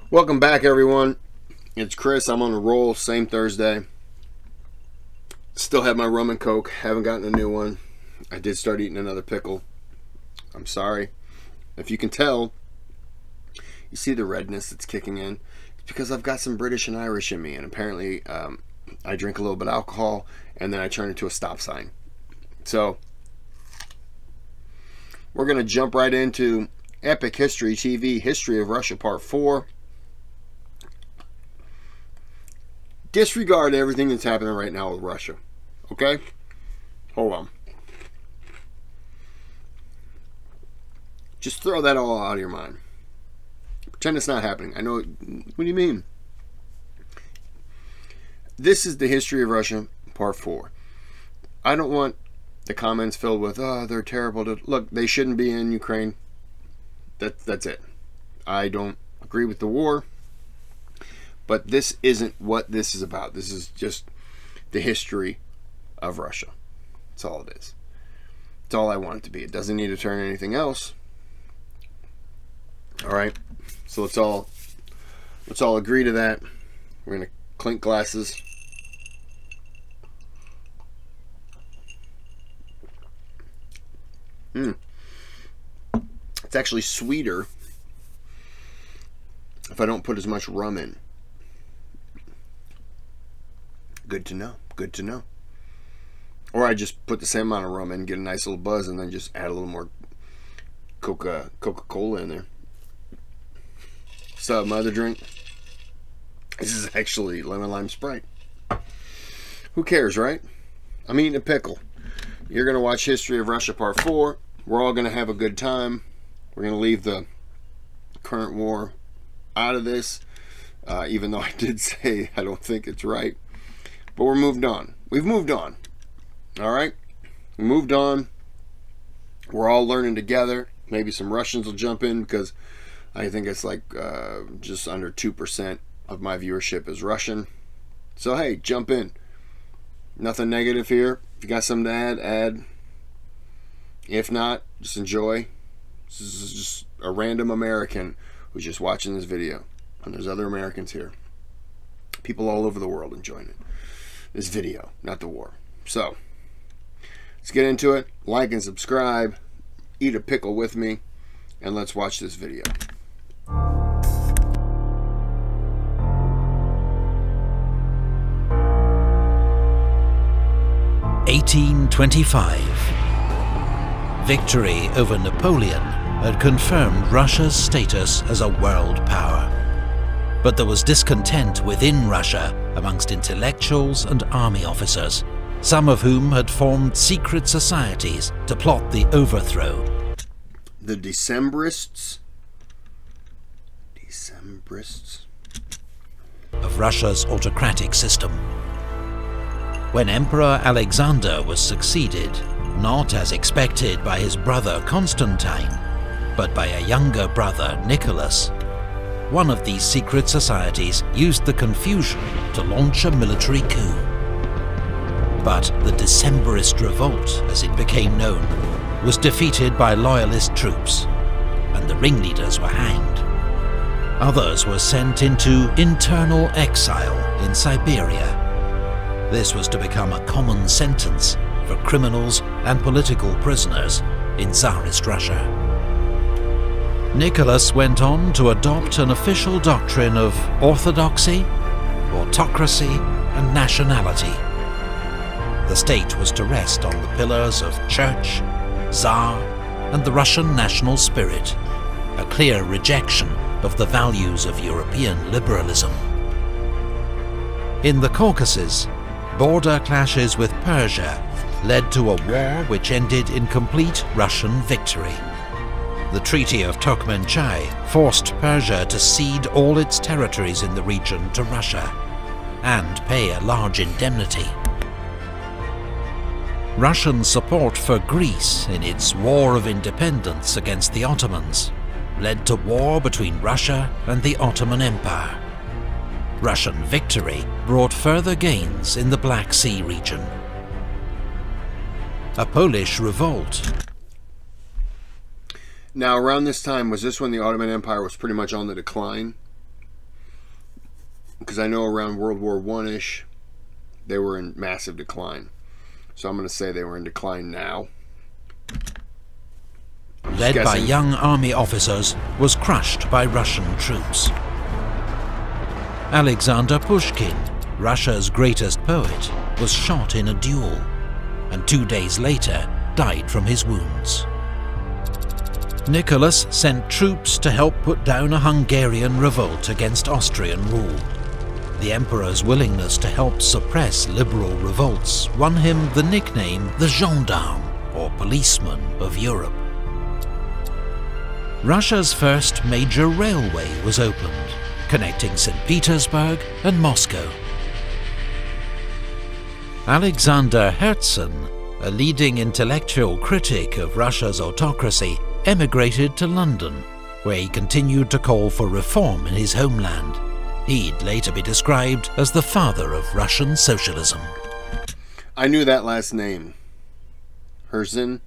Welcome back, everyone. It's Chris. I'm on a roll. Same Thursday. Still have my rum and coke. Haven't gotten a new one. I did start eating another pickle. I'm sorry. If you can tell, you see the redness that's kicking in. It's because I've got some British and Irish in me, and apparently I drink a little bit of alcohol and then I turn into a stop sign. So we're going to jump right into Epic History TV, History of Russia Part 4. Disregard everything that's happening right now with Russia. Okay? Hold on. Just throw that all out of your mind. Pretend it's not happening. I know. What do you mean? This is the History of Russia Part 4. I don't want the comments filled with, oh, they're terrible. Look, they shouldn't be in Ukraine. That's it. I don't agree with the war. But this isn't what this is about. This is just the history of Russia. That's all it is. It's all I want it to be. It doesn't need to turn anything else. All right. So let's all agree to that. We're gonna clink glasses. It's actually sweeter if I don't put as much rum in. Good to know. Good to know. Or I just put the same amount of rum in, get a nice little buzz, and then just add a little more Coca-Cola in there. So my other drink, this is actually lemon lime Sprite. Who cares, right? I'm eating a pickle. You're going to watch History of Russia Part 4. We're all going to have a good time. We're going to leave the current war out of this, even though I did say I don't think it's right. But we're moved on. We've moved on. All right? We moved on. We're all learning together. Maybe some Russians will jump in because I think it's like just under 2% of my viewership is Russian. So, hey, jump in. Nothing negative here. If you got something to add, add. If not, just enjoy. This is just a random American who's just watching this video. And there's other Americans here. People all over the world enjoying it. This video, not the war. So, let's get into it. Like and subscribe. Eat a pickle with me. And let's watch this video. (1825). Victory over Napoleon had confirmed Russia's status as a world power. But there was discontent within Russia amongst intellectuals and army officers, some of whom had formed secret societies to plot the overthrow. The Decembrists of Russia's autocratic system. When Emperor Alexander was succeeded, not as expected by his brother Constantine, but by a younger brother Nicholas, one of these secret societies used the confusion to launch a military coup. But the Decembrist revolt, as it became known, was defeated by loyalist troops, and the ringleaders were hanged. Others were sent into internal exile in Siberia. This was to become a common sentence for criminals and political prisoners in Tsarist Russia. Nicholas went on to adopt an official doctrine of orthodoxy, autocracy, and nationality. The state was to rest on the pillars of church, Tsar, and the Russian national spirit, a clear rejection of the values of European liberalism. In the Caucasus, border clashes with Persia led to a war which ended in complete Russian victory. The Treaty of Turkmenchay forced Persia to cede all its territories in the region to Russia and pay a large indemnity. Russian support for Greece in its war of independence against the Ottomans led to war between Russia and the Ottoman Empire. Russian victory brought further gains in the Black Sea region. A Polish revolt. Now, around this time, was this when the Ottoman Empire was pretty much on the decline? because I know around World War I-ish, they were in massive decline. So I'm going to say they were in decline now. Led by young army officers, was crushed by Russian troops. Alexander Pushkin, Russia's greatest poet, was shot in a duel, and 2 days later died from his wounds. Nicholas sent troops to help put down a Hungarian revolt against Austrian rule. The emperor's willingness to help suppress liberal revolts won him the nickname the gendarme, or policeman of Europe. Russia's first major railway was opened, connecting St. Petersburg and Moscow. Alexander Herzen, a leading intellectual critic of Russia's autocracy, emigrated to London, where he continued to call for reform in his homeland. He'd later be described as the father of Russian socialism. I knew that last name, Herzen,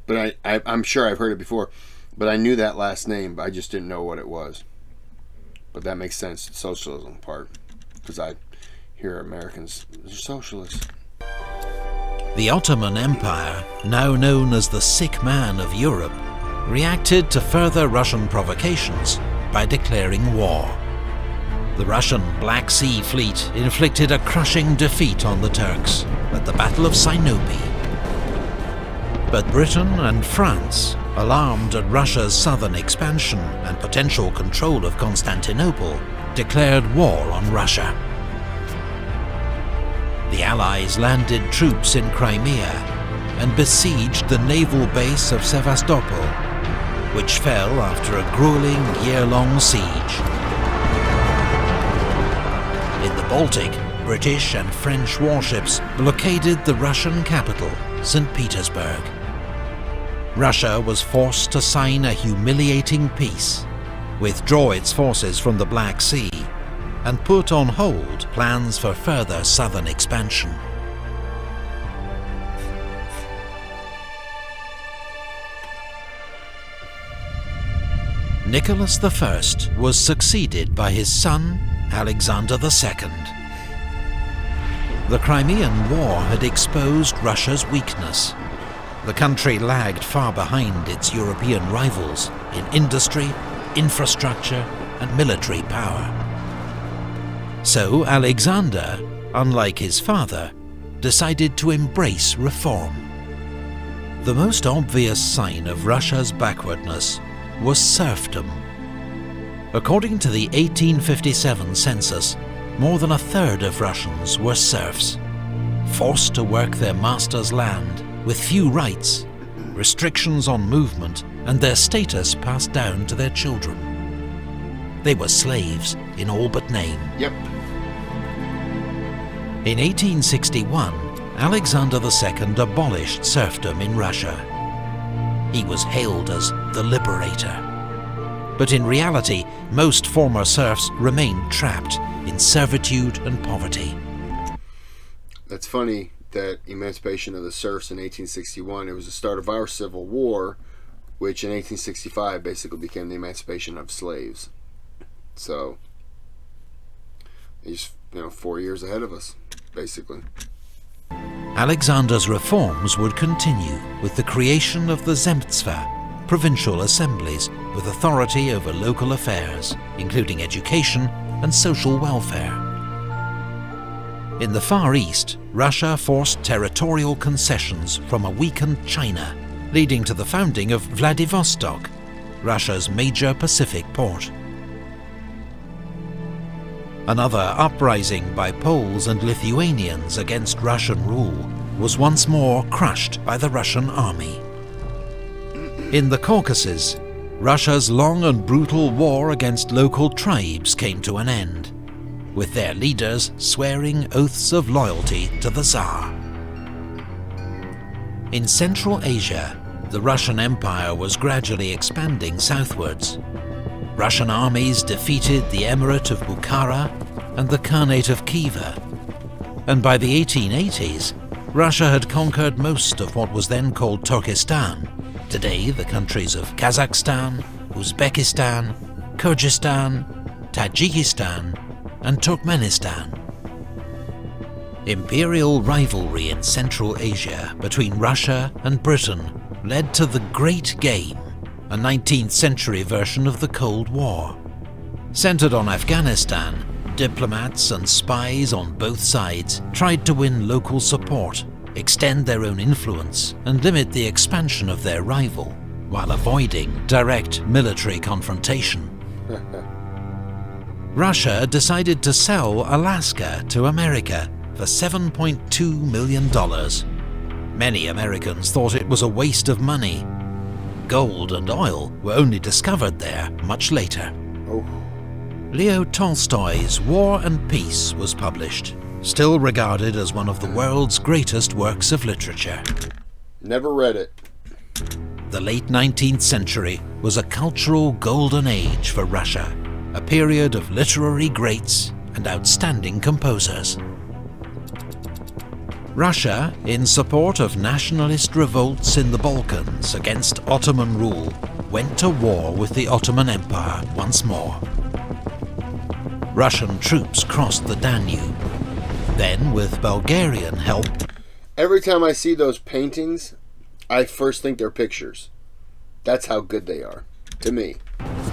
but I'm sure I've heard it before, but I knew that last name, but I just didn't know what it was. But that makes sense, the socialism part, because I hear Americans, they're socialists. The Ottoman Empire, now known as the sick man of Europe, reacted to further Russian provocations by declaring war. The Russian Black Sea Fleet inflicted a crushing defeat on the Turks at the Battle of Sinope. But Britain and France, alarmed at Russia's southern expansion and potential control of Constantinople, declared war on Russia. The Allies landed troops in Crimea and besieged the naval base of Sevastopol, which fell after a grueling year-long siege. In the Baltic, British and French warships blockaded the Russian capital, St. Petersburg. Russia was forced to sign a humiliating peace, withdraw its forces from the Black Sea, and put on hold plans for further southern expansion. Nicholas I was succeeded by his son, Alexander II. The Crimean War had exposed Russia's weakness. The country lagged far behind its European rivals in industry, infrastructure, and military power. So Alexander, unlike his father, decided to embrace reform. The most obvious sign of Russia's backwardness was serfdom. According to the 1857 census, more than a third of Russians were serfs, forced to work their master's land with few rights, restrictions on movement, and their status passed down to their children. They were slaves in all but name. Yep. In 1861, Alexander II abolished serfdom in Russia. He was hailed as the liberator. But in reality, most former serfs remained trapped in servitude and poverty. That's funny, that emancipation of the serfs in 1861, it was the start of our Civil War, which in 1865 basically became the emancipation of slaves. So, he's 4 years ahead of us, basically. Alexander's reforms would continue with the creation of the Zemstva, provincial assemblies with authority over local affairs, including education and social welfare. In the Far East, Russia forced territorial concessions from a weakened China, leading to the founding of Vladivostok, Russia's major Pacific port. Another uprising by Poles and Lithuanians against Russian rule was once more crushed by the Russian army. In the Caucasus, Russia's long and brutal war against local tribes came to an end, with their leaders swearing oaths of loyalty to the Tsar. In Central Asia, the Russian Empire was gradually expanding southwards. Russian armies defeated the Emirate of Bukhara and the Khanate of Khiva, and by the 1880s, Russia had conquered most of what was then called Turkestan, today the countries of Kazakhstan, Uzbekistan, Kyrgyzstan, Tajikistan, and Turkmenistan. Imperial rivalry in Central Asia between Russia and Britain led to the Great Game, a 19th century version of the Cold War. Centered on Afghanistan, diplomats and spies on both sides tried to win local support, extend their own influence, and limit the expansion of their rival, while avoiding direct military confrontation. Russia decided to sell Alaska to America for $7.2 million. Many Americans thought it was a waste of money. Gold and oil were only discovered there much later. Oh. Leo Tolstoy's War and Peace was published, still regarded as one of the world's greatest works of literature. Never read it. The late 19th century was a cultural golden age for Russia, a period of literary greats and outstanding composers. Russia, in support of nationalist revolts in the Balkans against Ottoman rule, went to war with the Ottoman Empire once more. Russian troops crossed the Danube. Then, with Bulgarian help... Every time I see those paintings, I first think they're pictures. That's how good they are, to me.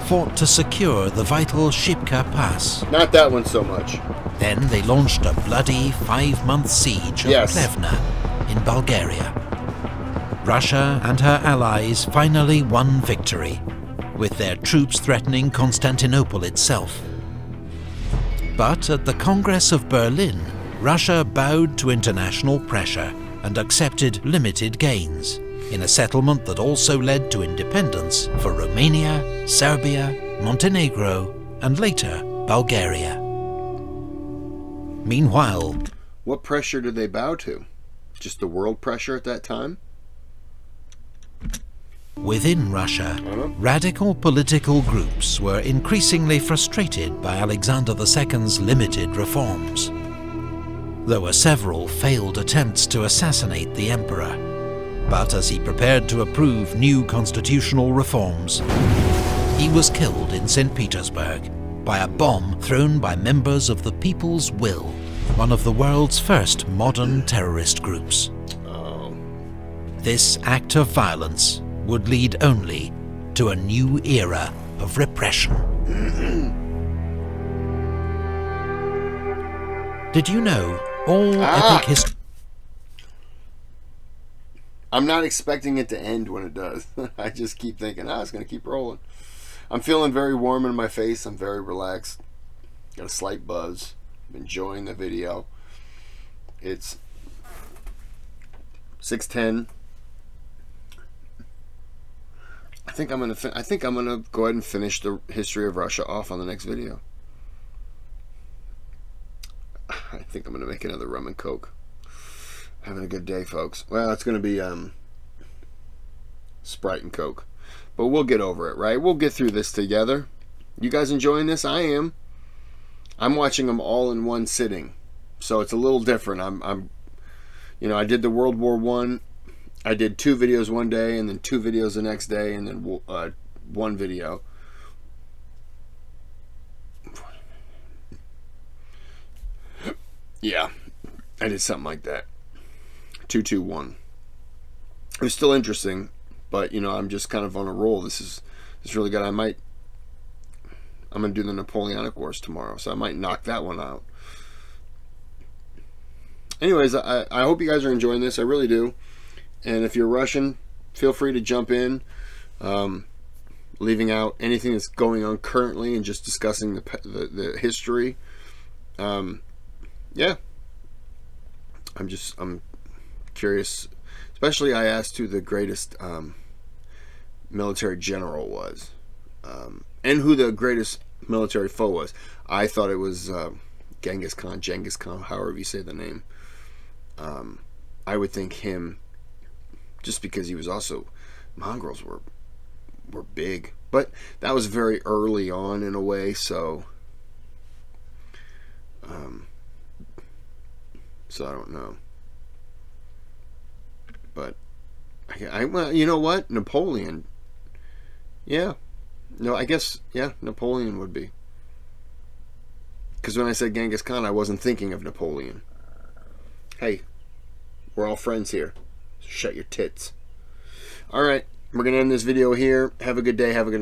...fought to secure the vital Shipka Pass. Not that one so much. Then they launched a bloody 5-month siege of Plevna in Bulgaria. Russia and her allies finally won victory, with their troops threatening Constantinople itself. But at the Congress of Berlin, Russia bowed to international pressure and accepted limited gains, in a settlement that also led to independence for Romania, Serbia, Montenegro, and later Bulgaria. Meanwhile, what pressure did they bow to? Just the world pressure at that time? within Russia, radical political groups were increasingly frustrated by Alexander II's limited reforms. There were several failed attempts to assassinate the emperor, but as he prepared to approve new constitutional reforms, he was killed in St. Petersburg by a bomb thrown by members of the People's Will, one of the world's first modern terrorist groups. This act of violence would lead only to a new era of repression. Did you know all epic history... I'm not expecting it to end when it does. I just keep thinking, it's going to keep rolling. I'm feeling very warm in my face. I'm very relaxed. Got a slight buzz. I'm enjoying the video. It's 6:10. I think I'm gonna go ahead and finish the history of Russia off on the next video. I think I'm gonna make another rum and coke. Having a good day, folks. Well, it's gonna be Sprite and Coke, but we'll get over it, right? We'll get through this together. You guys enjoying this? I am. I'm watching them all in one sitting, so it's a little different. You know, I did the World War I. I did 2 videos one day, and then 2 videos the next day, and then 1 video. Yeah, I did something like that. 2, 2, 1. It was still interesting, but you know, I'm just kind of on a roll. This is really good. I'm gonna do the Napoleonic Wars tomorrow, so I might knock that one out. Anyways, I hope you guys are enjoying this. I really do. And if you're Russian, feel free to jump in, leaving out anything that's going on currently and just discussing the history. Yeah, I'm curious. Especially, I asked who the greatest military general was, and who the greatest military foe was. I thought it was Genghis Khan, however you say the name. I would think him, just because he was also, Mongols were big, but that was very early on in a way, so I don't know. But well, you know what, Napoleon, yeah, no, I guess, yeah, Napoleon would be. Because when I said Genghis Khan, I wasn't thinking of Napoleon. Hey, we're all friends here. So shut your tits. Alright, we're going to end this video here. Have a good day. Have a good night.